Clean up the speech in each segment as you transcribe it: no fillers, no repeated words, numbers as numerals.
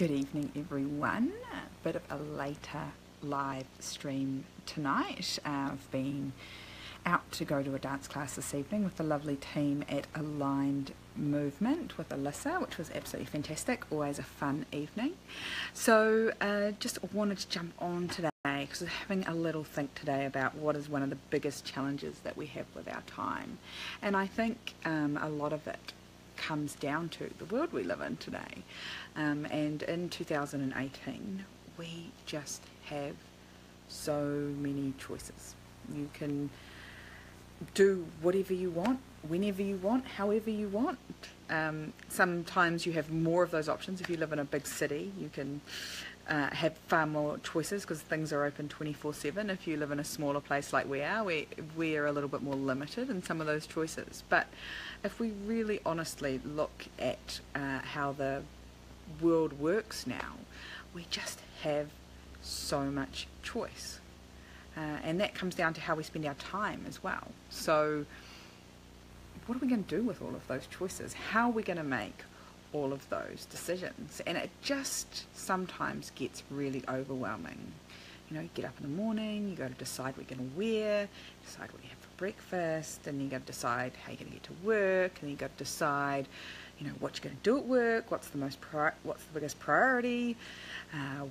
Good evening, everyone. A bit of a later live stream tonight. I've been out to go to a dance class this evening with the lovely team at Aligned Movement with Alyssa, which was absolutely fantastic. Always a fun evening. So just wanted to jump on today because I'm having a little think today about what is one of the biggest challenges that we have with our time. And I think a lot of it comes down to the world we live in today. And in 2018, we just have so many choices. You can do whatever you want, whenever you want, however you want. Sometimes you have more of those options. If you live in a big city, you can have far more choices because things are open 24/7. If you live in a smaller place like we are, we're a little bit more limited in some of those choices. But if we really honestly look at how the world works now, we just have so much choice. And that comes down to how we spend our time as well. So what are we going to do with all of those choices? How are we going to make all of those decisions? And it just sometimes gets really overwhelming. You know, you get up in the morning, you got to decide what you're going to wear, decide what you have for breakfast, and you got to decide how you're going to get to work, and you got to decide, you know, what you're going to do at work, what's the biggest priority,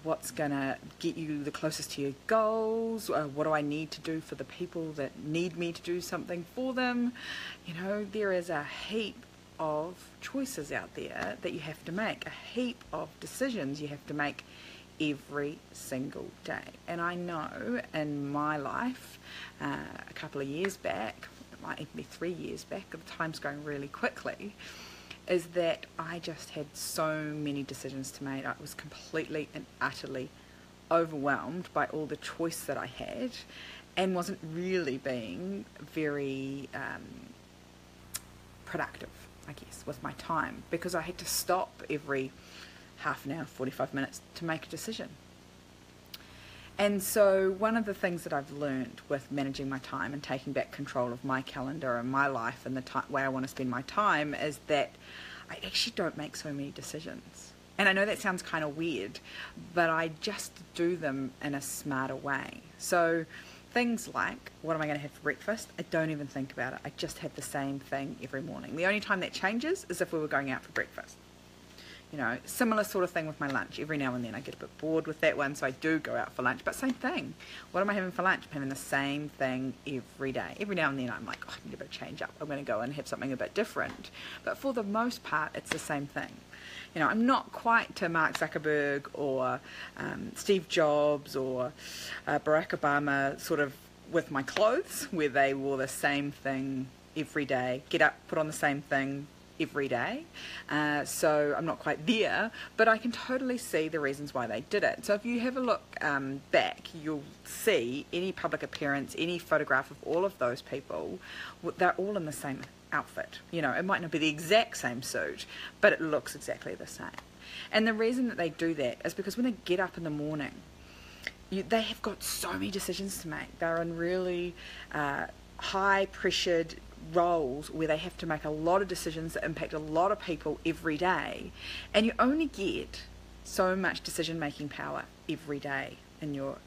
what's going to get you the closest to your goals, what do I need to do for the people that need me to do something for them. You know, there is a heap of choices out there that you have to make, a heap of decisions you have to make every single day. And I know in my life, a couple of years back, it might even be 3 years back, the time's going really quickly, is that I just had so many decisions to make. I was completely and utterly overwhelmed by all the choice that I had and wasn't really being very productive, I guess, with my time, because I had to stop every half an hour, 45 minutes to make a decision. And so one of the things that I've learned with managing my time and taking back control of my calendar and my life and the way I want to spend my time is that I actually don't make so many decisions. And I know that sounds kind of weird, but I just do them in a smarter way. So things like, what am I going to have for breakfast? I don't even think about it. I just have the same thing every morning. The only time that changes is if we were going out for breakfast. You know, similar sort of thing with my lunch. Every now and then I get a bit bored with that one, so I do go out for lunch. But same thing. What am I having for lunch? I'm having the same thing every day. Every now and then I'm like, oh, I need a bit of change up. I'm going to go and have something a bit different. But for the most part, it's the same thing. You know, I'm not quite to Mark Zuckerberg or Steve Jobs or Barack Obama sort of with my clothes, where they wore the same thing every day, get up, put on the same thing every day. So I'm not quite there, but I can totally see the reasons why they did it. So if you have a look back, you'll see any public appearance, any photograph of all of those people, they're all in the same outfit. You know, it might not be the exact same suit, but it looks exactly the same. And the reason that they do that is because when they get up in the morning, they have got so many decisions to make. They're in really high pressured roles where they have to make a lot of decisions that impact a lot of people every day, and you only get so much decision making power every day in your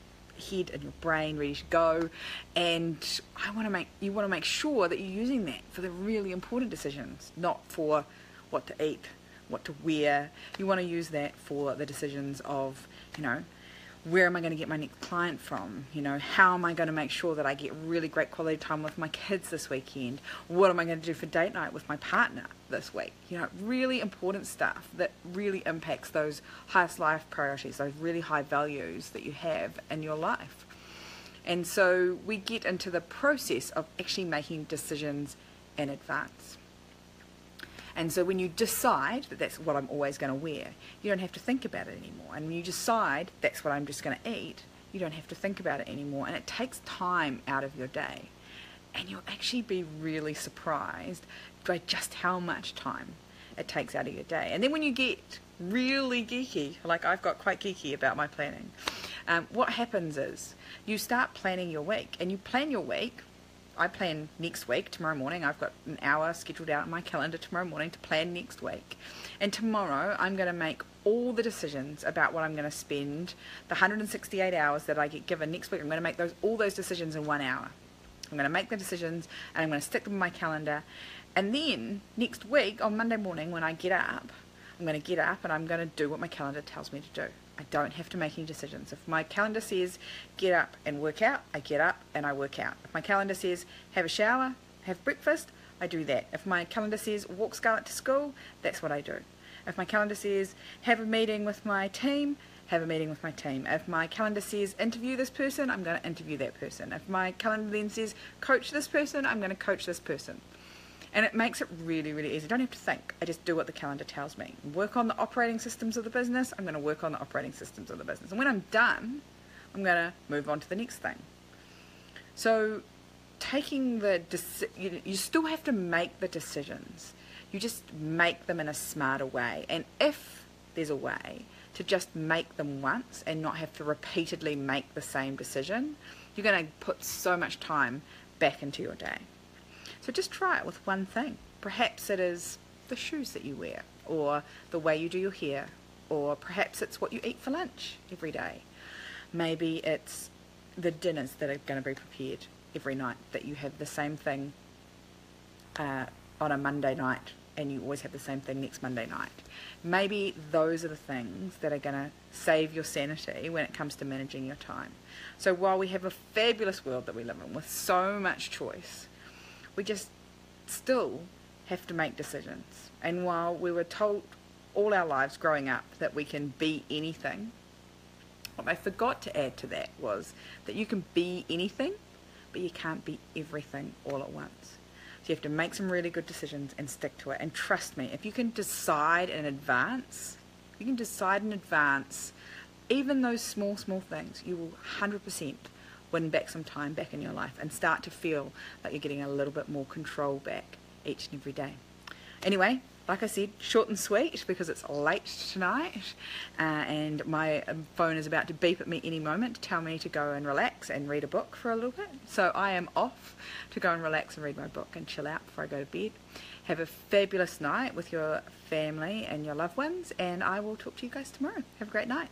head and your brain ready to go. And you want to make sure that you're using that for the really important decisions, not for what to eat, what to wear. You want to use that for the decisions of, you know, where am I going to get my next client from? You know, how am I going to make sure that I get really great quality time with my kids this weekend? What am I going to do for date night with my partner this week? You know, really important stuff that really impacts those highest life priorities, those really high values that you have in your life. And so we get into the process of actually making decisions in advance. And so when you decide that that's what I'm always going to wear, you don't have to think about it anymore. And when you decide that's what I'm just going to eat, you don't have to think about it anymore. And it takes time out of your day. And you'll actually be really surprised by just how much time it takes out of your day. And then when you get really geeky, like I've got quite geeky about my planning, what happens is you start planning your week. And you plan your week I plan next week, tomorrow morning. I've got an hour scheduled out in my calendar tomorrow morning to plan next week. And tomorrow I'm going to make all the decisions about what I'm going to spend the 168 hours that I get given next week. I'm going to make all those decisions in 1 hour. I'm going to make the decisions and I'm going to stick them in my calendar. And then next week on Monday morning when I get up, I'm going to get up and I'm going to do what my calendar tells me to do. I don't have to make any decisions. If my calendar says get up and work out, I get up and I work out. If my calendar says have a shower, have breakfast, I do that. If my calendar says walk Scarlett to school, that's what I do. If my calendar says have a meeting with my team, have a meeting with my team. If my calendar says interview this person, I'm going to interview that person. If my calendar then says coach this person, I'm going to coach this person. And it makes it really, really easy. I don't have to think. I just do what the calendar tells me. Work on the operating systems of the business. I'm going to work on the operating systems of the business. And when I'm done, I'm going to move on to the next thing. So taking you still have to make the decisions. You just make them in a smarter way. And if there's a way to just make them once and not have to repeatedly make the same decision, you're going to put so much time back into your day. So just try it with one thing. Perhaps it is the shoes that you wear, or the way you do your hair, or perhaps it's what you eat for lunch every day. Maybe it's the dinners that are going to be prepared every night, that you have the same thing on a Monday night and you always have the same thing next Monday night. Maybe those are the things that are going to save your sanity when it comes to managing your time. So while we have a fabulous world that we live in with so much choice, we just still have to make decisions. And while we were told all our lives growing up that we can be anything, what I forgot to add to that was that you can be anything, but you can't be everything all at once. So you have to make some really good decisions and stick to it. And trust me, if you can decide in advance, even those small things, you will 100% win back some time back in your life and start to feel like you're getting a little bit more control back each and every day. Anyway, like I said, short and sweet because it's late tonight and my phone is about to beep at me any moment to tell me to go and relax and read a book for a little bit. So I am off to go and relax and read my book and chill out before I go to bed. Have a fabulous night with your family and your loved ones, and I will talk to you guys tomorrow. Have a great night.